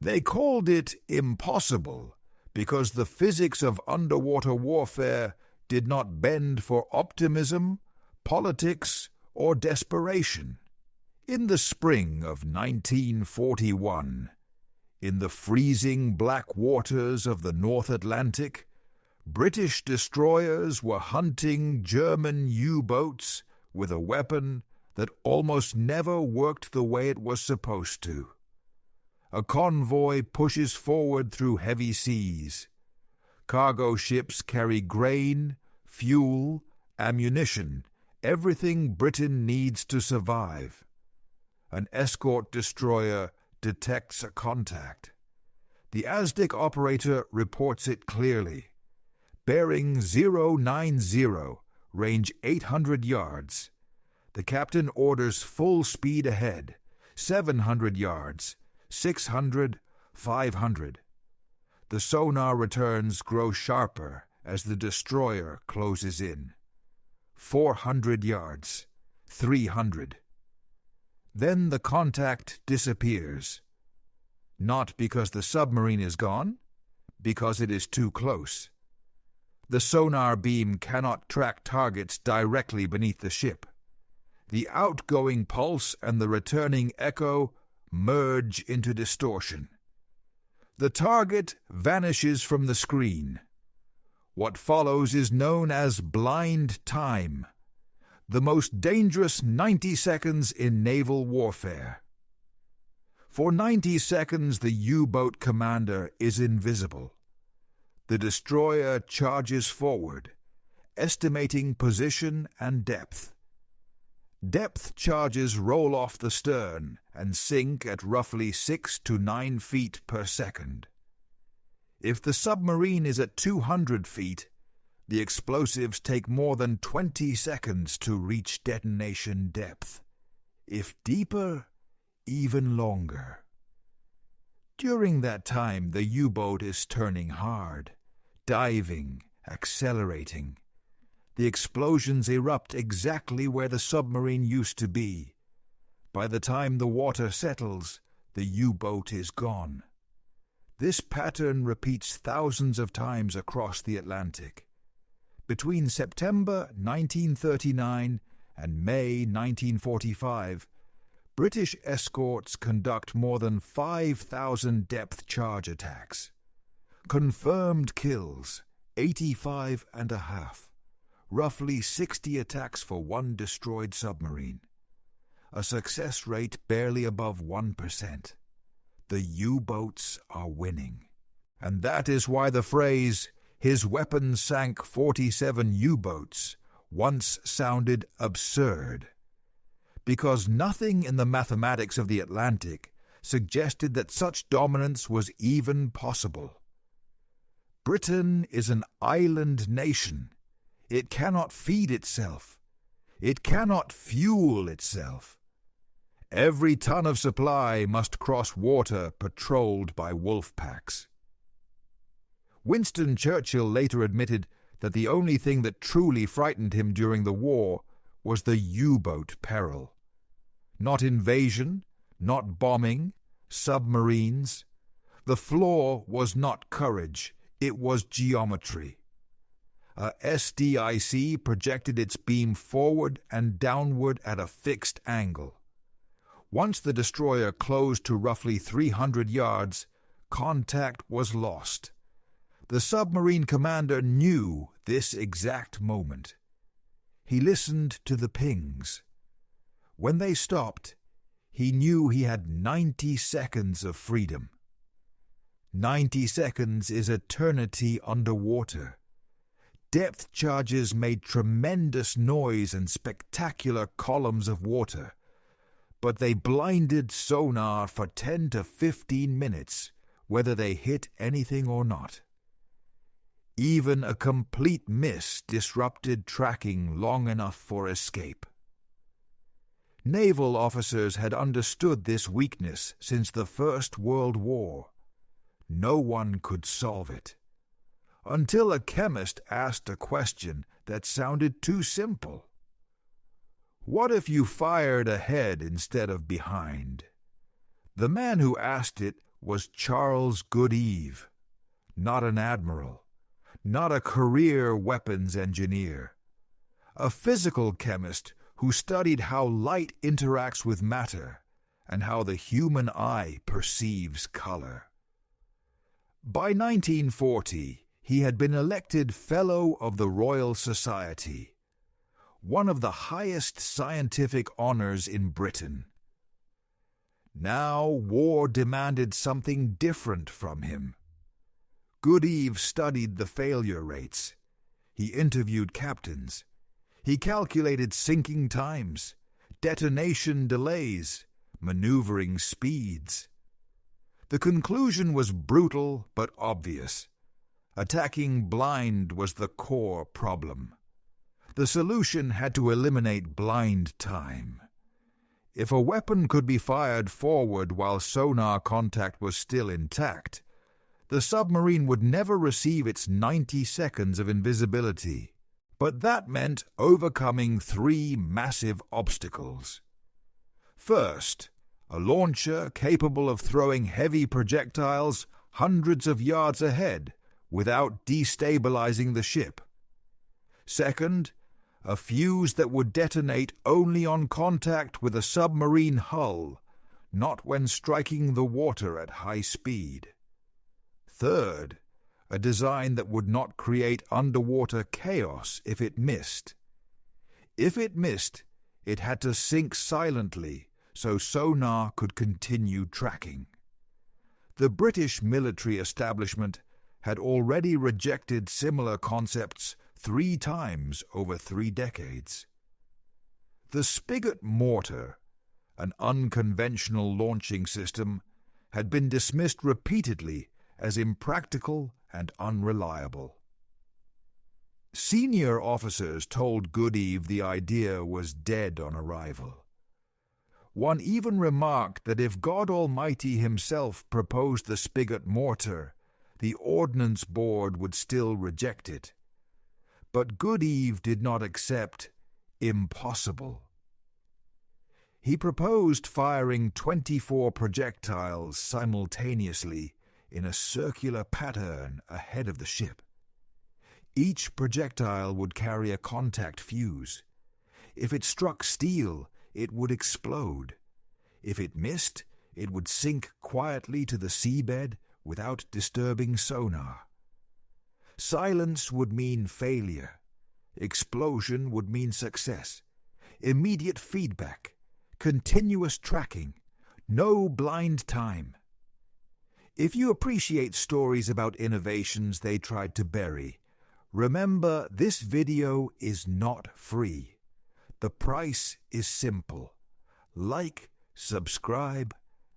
They called it impossible because the physics of underwater warfare did not bend for optimism, politics, or desperation. In the spring of 1941, in the freezing black waters of the North Atlantic, British destroyers were hunting German U-boats with a weapon that almost never worked the way it was supposed to. A convoy pushes forward through heavy seas. Cargo ships carry grain, fuel, ammunition, everything Britain needs to survive. An escort destroyer detects a contact. The ASDIC operator reports it clearly. Bearing 090, range 800 yards. The captain orders full speed ahead, 700 yards, 600, 500. The sonar returns grow sharper as the destroyer closes in. 400 yards, 300. Then the contact disappears. Not because the submarine is gone, because it is too close. The sonar beam cannot track targets directly beneath the ship. The outgoing pulse and the returning echo merge into distortion. The target vanishes from the screen. What follows is known as blind time, the most dangerous 90 seconds in naval warfare. For 90 seconds, the U-boat commander is invisible. The destroyer charges forward, estimating position and depth. Depth charges roll off the stern and sink at roughly 6 to 9 feet per second. If the submarine is at 200 feet, the explosives take more than 20 seconds to reach detonation depth. If deeper, even longer. During that time, the U-boat is turning hard, diving, accelerating. The explosions erupt exactly where the submarine used to be. By the time the water settles, the U-boat is gone. This pattern repeats thousands of times across the Atlantic. Between September 1939 and May 1945, British escorts conduct more than 5,000 depth charge attacks. Confirmed kills, 85 and a half. Roughly 60 attacks for one destroyed submarine. A success rate barely above 1%. The U-boats are winning. And that is why the phrase, "his weapons sank 47 U-boats," once sounded absurd. Because nothing in the mathematics of the Atlantic suggested that such dominance was even possible. Britain is an island nation. It cannot feed itself. It cannot fuel itself. Every ton of supply must cross water patrolled by wolf packs. Winston Churchill later admitted that the only thing that truly frightened him during the war was the U-boat peril. Not invasion, not bombing, submarines. The flaw was not courage, it was geometry. A SDIC projected its beam forward and downward at a fixed angle. Once the destroyer closed to roughly 300 yards, contact was lost. The submarine commander knew this exact moment. He listened to the pings. When they stopped, he knew he had 90 seconds of freedom. 90 seconds is eternity underwater. Depth charges made tremendous noise and spectacular columns of water, but they blinded sonar for 10 to 15 minutes, whether they hit anything or not. Even a complete miss disrupted tracking long enough for escape. Naval officers had understood this weakness since the First World War. No one could solve it. Until a chemist asked a question that sounded too simple. What if you fired ahead instead of behind? The man who asked it was Charles Goodeve, not an admiral, not a career weapons engineer, a physical chemist who studied how light interacts with matter and how the human eye perceives color. By 1940, he had been elected Fellow of the Royal Society, one of the highest scientific honors in Britain. Now war demanded something different from him. Goodeve studied the failure rates. He interviewed captains. He calculated sinking times, detonation delays, maneuvering speeds. The conclusion was brutal but obvious. Attacking blind was the core problem. The solution had to eliminate blind time. If a weapon could be fired forward while sonar contact was still intact, the submarine would never receive its 90 seconds of invisibility. But that meant overcoming 3 massive obstacles. First, a launcher capable of throwing heavy projectiles hundreds of yards ahead without destabilizing the ship. Second, a fuse that would detonate only on contact with a submarine hull, not when striking the water at high speed. Third, a design that would not create underwater chaos if it missed. If it missed, it had to sink silently so sonar could continue tracking. The British military establishment had already rejected similar concepts 3 times over 3 decades. The Spigot mortar, an unconventional launching system, had been dismissed repeatedly as impractical and unreliable. Senior officers told Goodeve the idea was dead on arrival. One even remarked that if God Almighty himself proposed the Spigot mortar, the Ordnance Board would still reject it. But Goodeve did not accept impossible. He proposed firing 24 projectiles simultaneously in a circular pattern ahead of the ship. Each projectile would carry a contact fuse. If it struck steel, it would explode. If it missed, it would sink quietly to the seabed without disturbing sonar. Silence would mean failure. Explosion would mean success. Immediate feedback. Continuous tracking. No blind time. If you appreciate stories about innovations they tried to bury, remember this video is not free. The price is simple. Like, subscribe,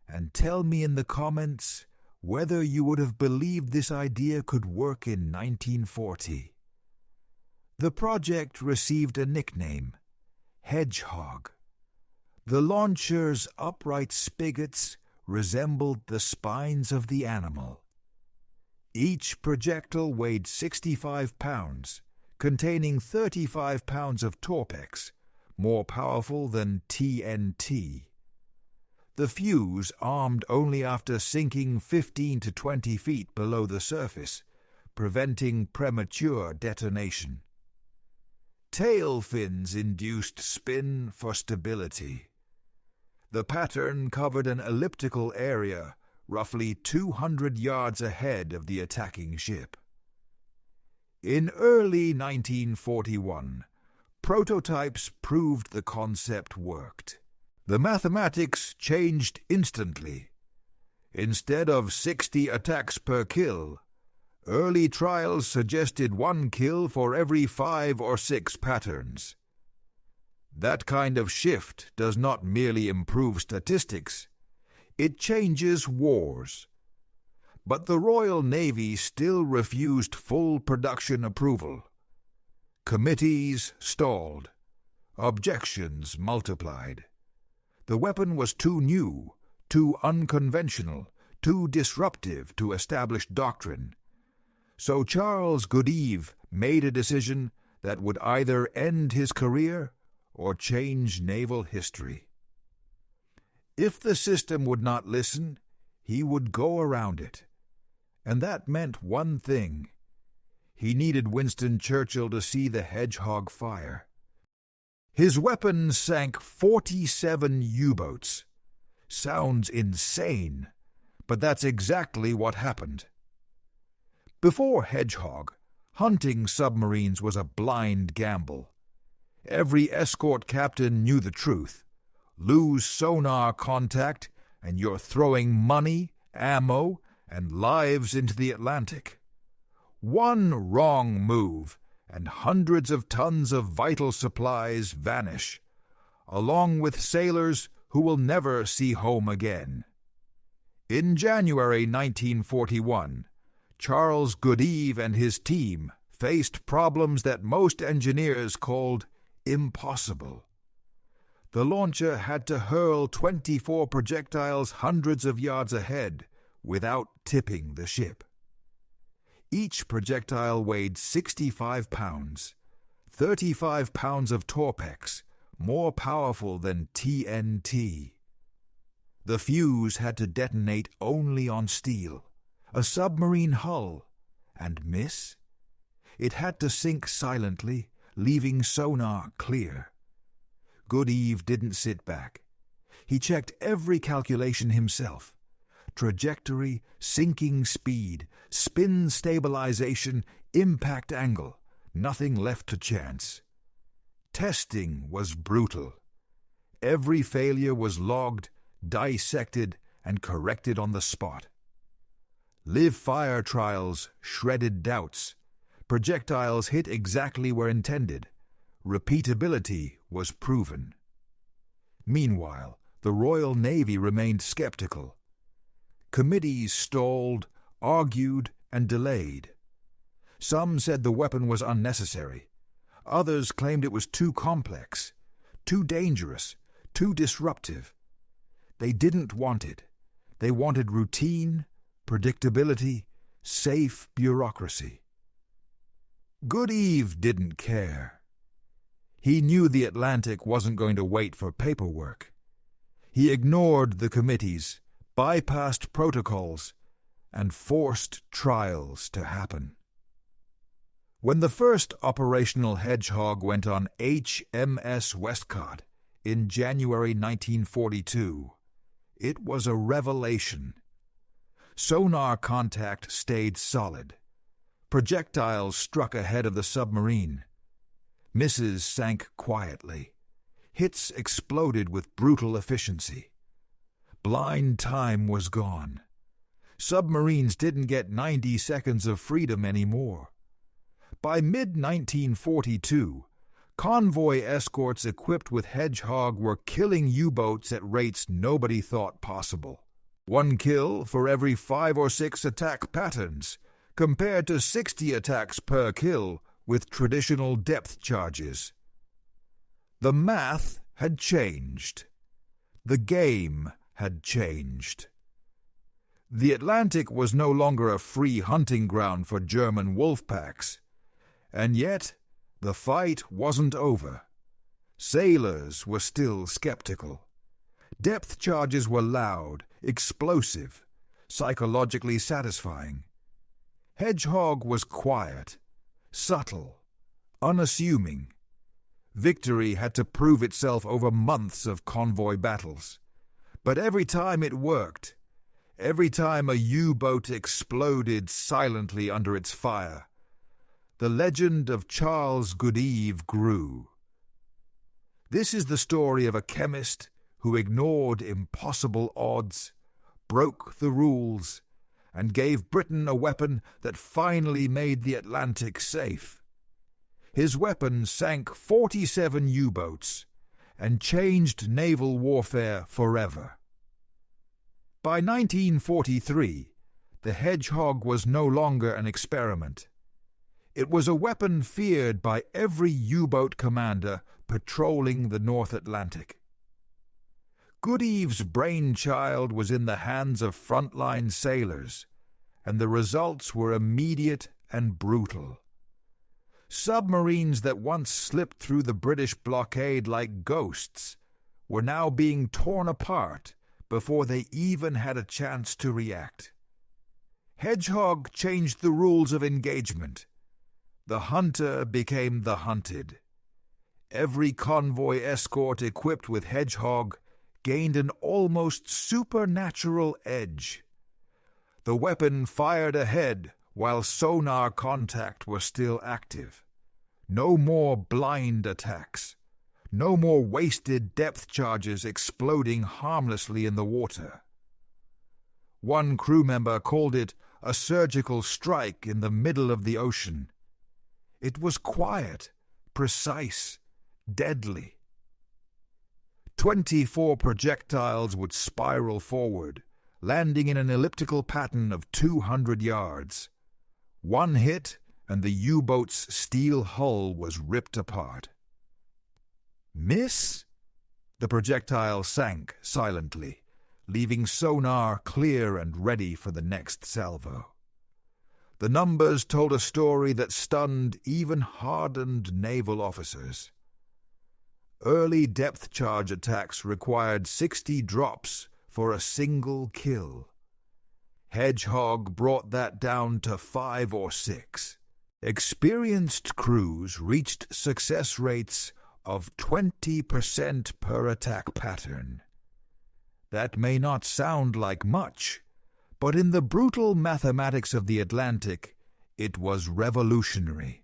and tell me in the comments whether you would have believed this idea could work in 1940. The project received a nickname, Hedgehog. The launcher's upright spigots resembled the spines of the animal. Each projectile weighed 65 pounds, containing 35 pounds of Torpex, more powerful than TNT. The fuse armed only after sinking 15 to 20 feet below the surface, preventing premature detonation. Tail fins induced spin for stability. The pattern covered an elliptical area roughly 200 yards ahead of the attacking ship. In early 1941, prototypes proved the concept worked. The mathematics changed instantly. Instead of 60 attacks per kill, early trials suggested 1 kill for every 5 or 6 patterns. That kind of shift does not merely improve statistics, it changes wars. But the Royal Navy still refused full production approval. Committees stalled. Objections multiplied. The weapon was too new, too unconventional, too disruptive to established doctrine. So Charles Goodeve made a decision that would either end his career or change naval history. If the system would not listen, he would go around it. And that meant one thing. He needed Winston Churchill to see the Hedgehog fire. His weapons sank 47 U-boats. Sounds insane, but that's exactly what happened. Before Hedgehog, hunting submarines was a blind gamble. Every escort captain knew the truth. Lose sonar contact, and you're throwing money, ammo, and lives into the Atlantic. One wrong move, and hundreds of tons of vital supplies vanish, along with sailors who will never see home again. In January 1941, Charles Goodeve and his team faced problems that most engineers called impossible. The launcher had to hurl 24 projectiles hundreds of yards ahead without tipping the ship. Each projectile weighed 65 pounds, 35 pounds of Torpex, more powerful than TNT. The fuse had to detonate only on steel, a submarine hull, and miss? It had to sink silently, leaving sonar clear. Goodeve didn't sit back. He checked every calculation himself. Trajectory, sinking speed, spin stabilization, impact angle, nothing left to chance. Testing was brutal. Every failure was logged, dissected, and corrected on the spot. Live-fire trials shredded doubts. Projectiles hit exactly where intended. Repeatability was proven. Meanwhile, the Royal Navy remained skeptical. Committees stalled, argued, and delayed. Some said the weapon was unnecessary. Others claimed it was too complex, too dangerous, too disruptive. They didn't want it. They wanted routine, predictability, safe bureaucracy. Goodeve didn't care. He knew the Atlantic wasn't going to wait for paperwork. He ignored the committees, bypassed protocols, and forced trials to happen. When the first operational Hedgehog went on HMS Westcott in January 1942, it was a revelation. Sonar contact stayed solid. Projectiles struck ahead of the submarine. Misses sank quietly. Hits exploded with brutal efficiency. Blind time was gone. Submarines didn't get 90 seconds of freedom anymore. By mid-1942, convoy escorts equipped with Hedgehog were killing U-boats at rates nobody thought possible. 1 kill for every 5 or 6 attack patterns, compared to 60 attacks per kill with traditional depth charges. The math had changed. The game had changed. The Atlantic was no longer a free hunting ground for German wolf packs. And yet, the fight wasn't over. Sailors were still skeptical. Depth charges were loud, explosive, psychologically satisfying. Hedgehog was quiet, subtle, unassuming. Victory had to prove itself over months of convoy battles. But every time it worked, every time a U-boat exploded silently under its fire, the legend of Charles Goodeve grew. This is the story of a chemist who ignored impossible odds, broke the rules, and gave Britain a weapon that finally made the Atlantic safe. His weapon sank 47 U-boats and changed naval warfare forever. By 1943, the Hedgehog was no longer an experiment. It was a weapon feared by every U-boat commander patrolling the North Atlantic. Goodeve's brainchild was in the hands of frontline sailors, and the results were immediate and brutal. Submarines that once slipped through the British blockade like ghosts were now being torn apart before they even had a chance to react. Hedgehog changed the rules of engagement. The hunter became the hunted. Every convoy escort equipped with Hedgehog gained an almost supernatural edge. The weapon fired ahead while sonar contact was still active. No more blind attacks. No more wasted depth charges exploding harmlessly in the water. One crew member called it a surgical strike in the middle of the ocean. It was quiet, precise, deadly. 24 projectiles would spiral forward, landing in an elliptical pattern of 200 yards. One hit, and the U-boat's steel hull was ripped apart. Miss? The projectile sank silently, leaving sonar clear and ready for the next salvo. The numbers told a story that stunned even hardened naval officers. Early depth charge attacks required 60 drops for a single kill. Hedgehog brought that down to 5 or 6. Experienced crews reached success rates of 20% per attack pattern. That may not sound like much, but in the brutal mathematics of the Atlantic, it was revolutionary.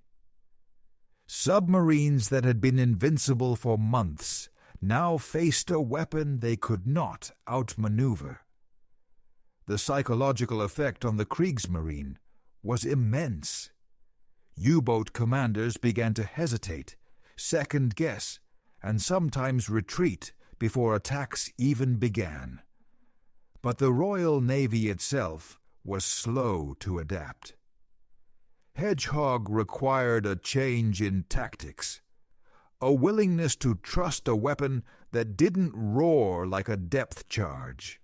Submarines that had been invincible for months now faced a weapon they could not outmaneuver. The psychological effect on the Kriegsmarine was immense. U-boat commanders began to hesitate, second-guess, and sometimes retreat before attacks even began. But the Royal Navy itself was slow to adapt. Hedgehog required a change in tactics, a willingness to trust a weapon that didn't roar like a depth charge.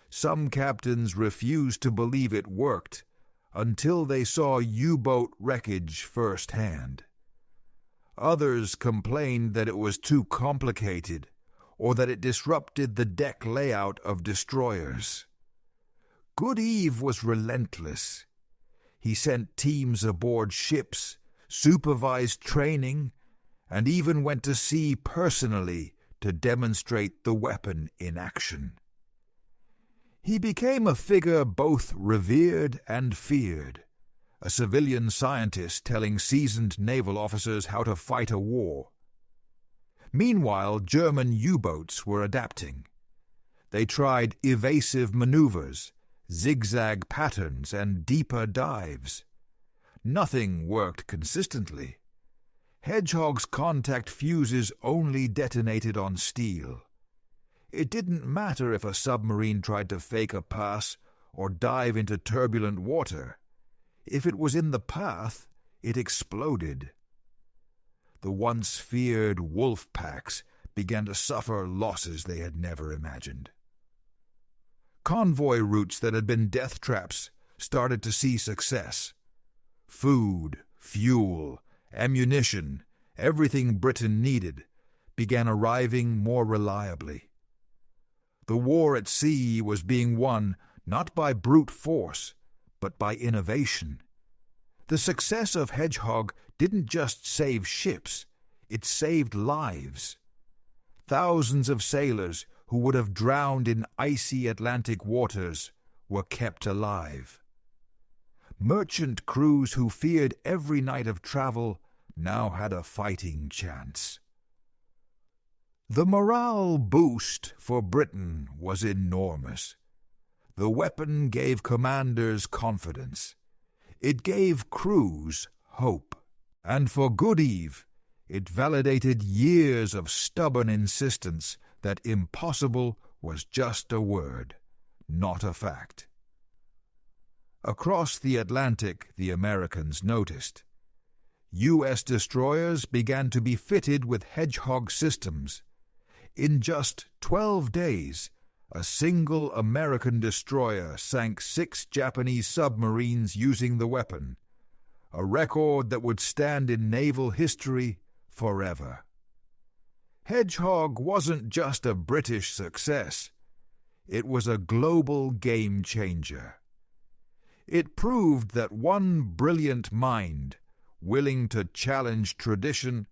Some captains refused to believe it worked until they saw U-boat wreckage firsthand. Others complained that it was too complicated or that it disrupted the deck layout of destroyers. Goodeve was relentless. He sent teams aboard ships, supervised training, and even went to sea personally to demonstrate the weapon in action. He became a figure both revered and feared, a civilian scientist telling seasoned naval officers how to fight a war. Meanwhile, German U-boats were adapting. They tried evasive maneuvers, zigzag patterns, and deeper dives. Nothing worked consistently. Hedgehog's contact fuses only detonated on steel. It didn't matter if a submarine tried to fake a pass or dive into turbulent water. If it was in the path, it exploded. The once feared wolf packs began to suffer losses they had never imagined. Convoy routes that had been death traps started to see success. Food, fuel, ammunition, everything Britain needed, began arriving more reliably. The war at sea was being won not by brute force, but by innovation. The success of Hedgehog didn't just save ships, it saved lives. Thousands of sailors who would have drowned in icy Atlantic waters were kept alive. Merchant crews who feared every night of travel now had a fighting chance. The morale boost for Britain was enormous. The weapon gave commanders confidence. It gave crews hope. And for Goodeve, it validated years of stubborn insistence that impossible was just a word, not a fact. Across the Atlantic, the Americans noticed. U.S. destroyers began to be fitted with Hedgehog systems. In just 12 days, a single American destroyer sank 6 Japanese submarines using the weapon, a record that would stand in naval history forever. Hedgehog wasn't just a British success, It was a global game changer. It proved that one brilliant mind, willing to challenge tradition,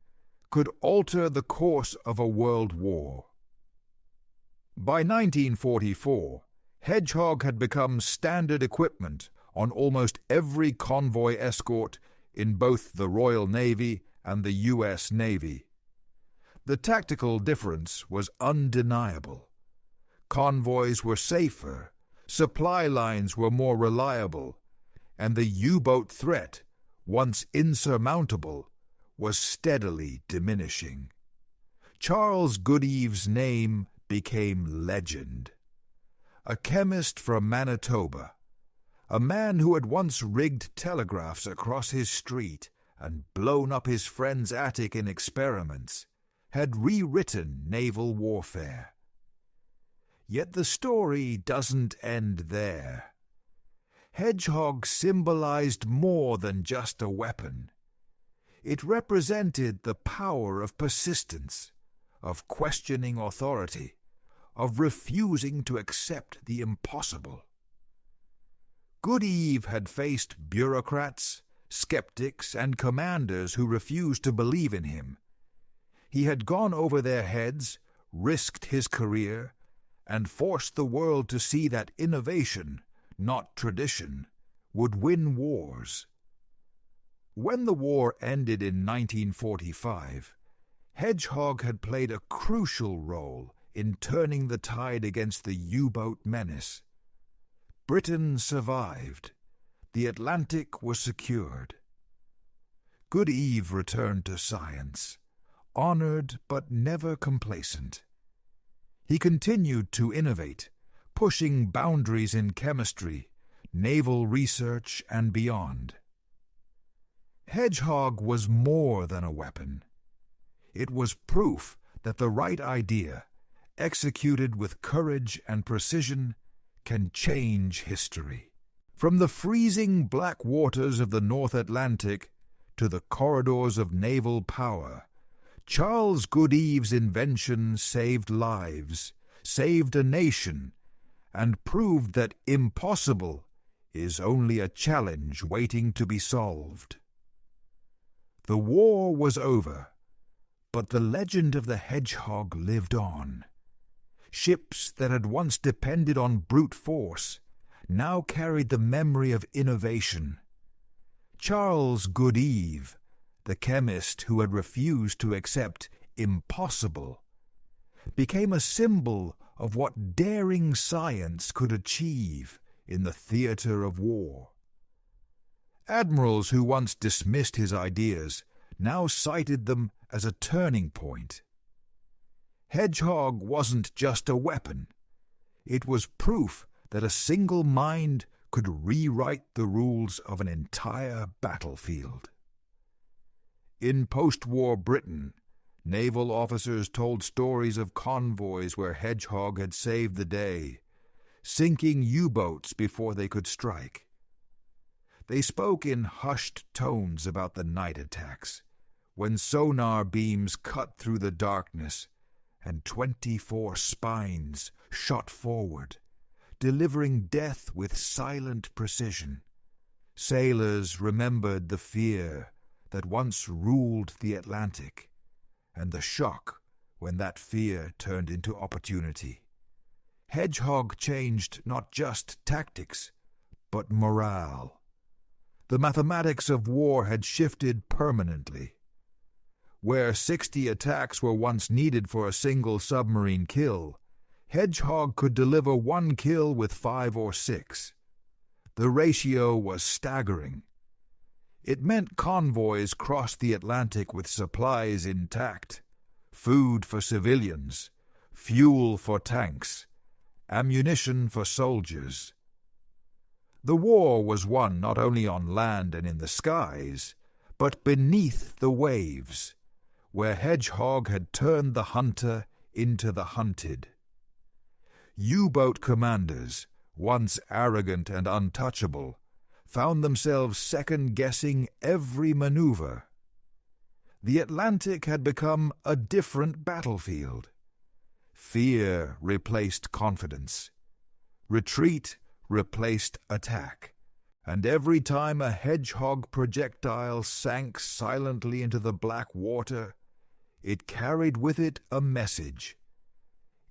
could alter the course of a world war. By 1944, Hedgehog had become standard equipment on almost every convoy escort in both the Royal Navy and the U.S. Navy. The tactical difference was undeniable. Convoys were safer, supply lines were more reliable, and the U-boat threat, once insurmountable, was steadily diminishing. Charles Goodeve's name became legend. A chemist from Manitoba, a man who had once rigged telegraphs across his street and blown up his friend's attic in experiments, had rewritten naval warfare. Yet the story doesn't end there. Hedgehog symbolized more than just a weapon. It represented the power of persistence, of questioning authority, of refusing to accept the impossible. Goodeve had faced bureaucrats, skeptics, and commanders who refused to believe in him. He had gone over their heads, risked his career, and forced the world to see that innovation, not tradition, would win wars. When the war ended in 1945, Hedgehog had played a crucial role in turning the tide against the U-boat menace. Britain survived. The Atlantic was secured. Goodeve returned to science, honored but never complacent. He continued to innovate, pushing boundaries in chemistry, naval research, and beyond. Hedgehog was more than a weapon. It was proof that the right idea, executed with courage and precision, can change history. From the freezing black waters of the North Atlantic to the corridors of naval power, Charles Goodeve's invention saved lives, saved a nation, and proved that impossible is only a challenge waiting to be solved. The war was over, but the legend of the Hedgehog lived on. Ships that had once depended on brute force now carried the memory of innovation. Charles Goodeve, the chemist who had refused to accept impossible, became a symbol of what daring science could achieve in the theater of war. Admirals who once dismissed his ideas now cited them as a turning point. Hedgehog wasn't just a weapon. It was proof that a single mind could rewrite the rules of an entire battlefield. In post-war Britain, naval officers told stories of convoys where Hedgehog had saved the day, sinking U-boats before they could strike. They spoke in hushed tones about the night attacks, when sonar beams cut through the darkness and 24 spines shot forward, delivering death with silent precision. Sailors remembered the fear that once ruled the Atlantic, and the shock when that fear turned into opportunity. Hedgehog changed not just tactics, but morale. The mathematics of war had shifted permanently. Where 60 attacks were once needed for a single submarine kill, Hedgehog could deliver one kill with 5 or 6. The ratio was staggering. It meant convoys crossed the Atlantic with supplies intact, food for civilians, fuel for tanks, ammunition for soldiers. The war was won not only on land and in the skies, but beneath the waves, where Hedgehog had turned the hunter into the hunted. U-boat commanders, once arrogant and untouchable, found themselves second-guessing every maneuver. The Atlantic had become a different battlefield. Fear replaced confidence. Retreat replaced attack, and every time a Hedgehog projectile sank silently into the black water, it carried with it a message.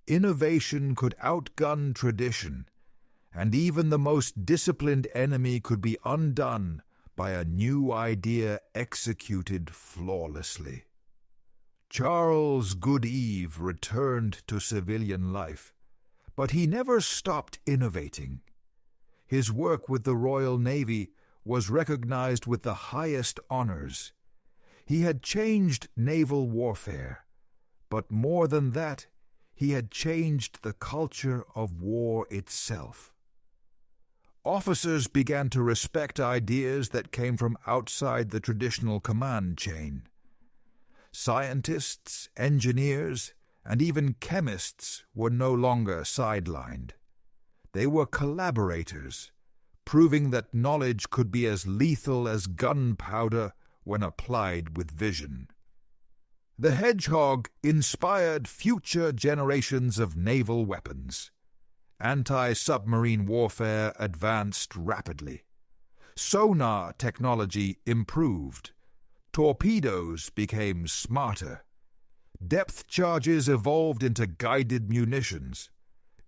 Innovation could outgun tradition, and even the most disciplined enemy could be undone by a new idea executed flawlessly. Charles Goodeve returned to civilian life, but he never stopped innovating. His work with the Royal Navy was recognized with the highest honors. He had changed naval warfare, but more than that, he had changed the culture of war itself. Officers began to respect ideas that came from outside the traditional command chain. Scientists, engineers, and even chemists were no longer sidelined. They were collaborators, proving that knowledge could be as lethal as gunpowder when applied with vision. The Hedgehog inspired future generations of naval weapons. Anti-submarine warfare advanced rapidly. Sonar technology improved. Torpedoes became smarter. Depth charges evolved into guided munitions.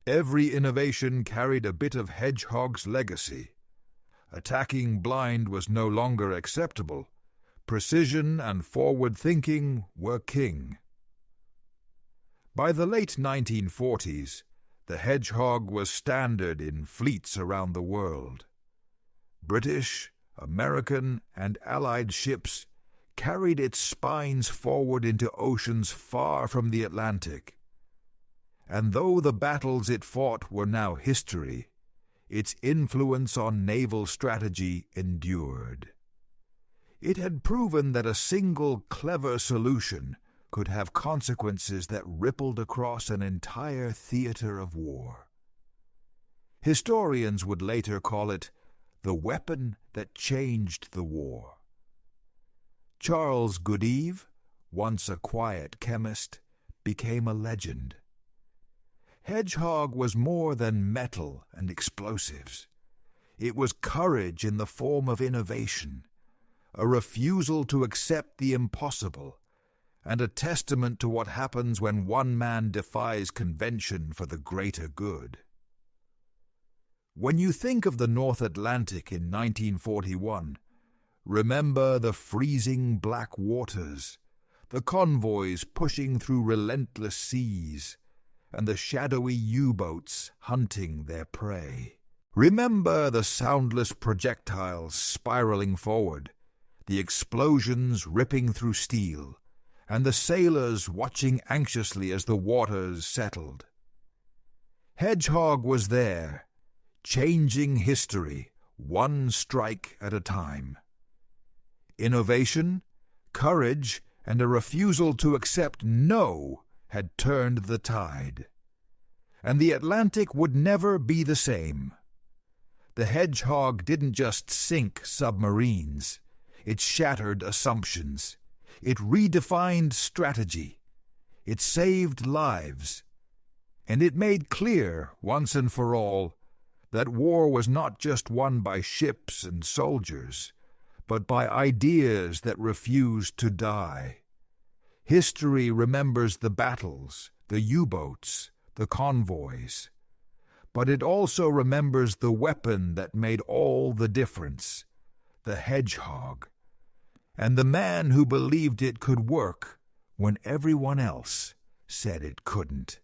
Every innovation carried a bit of Hedgehog's legacy. Attacking blind was no longer acceptable. Precision and forward thinking were king. By the late 1940s, the Hedgehog was standard in fleets around the world. British, American, and Allied ships carried its spines forward into oceans far from the Atlantic. And though the battles it fought were now history, its influence on naval strategy endured. It had proven that a single clever solution could have consequences that rippled across an entire theater of war. Historians would later call it the weapon that changed the war. Charles Goodeve, once a quiet chemist, became a legend. Hedgehog was more than metal and explosives. It was courage in the form of innovation, a refusal to accept the impossible, and a testament to what happens when one man defies convention for the greater good. When you think of the North Atlantic in 1941, remember the freezing black waters, the convoys pushing through relentless seas, and the shadowy U-boats hunting their prey. Remember the soundless projectiles spiraling forward, the explosions ripping through steel, and the sailors watching anxiously as the waters settled. Hedgehog was there, changing history, one strike at a time. Innovation, courage, and a refusal to accept no had turned the tide. And the Atlantic would never be the same. The Hedgehog didn't just sink submarines. It shattered assumptions. It redefined strategy. It saved lives. And it made clear, once and for all, that war was not just won by ships and soldiers, but by ideas that refused to die. History remembers the battles, the U-boats, the convoys. But it also remembers the weapon that made all the difference, the Hedgehog, and the man who believed it could work when everyone else said it couldn't.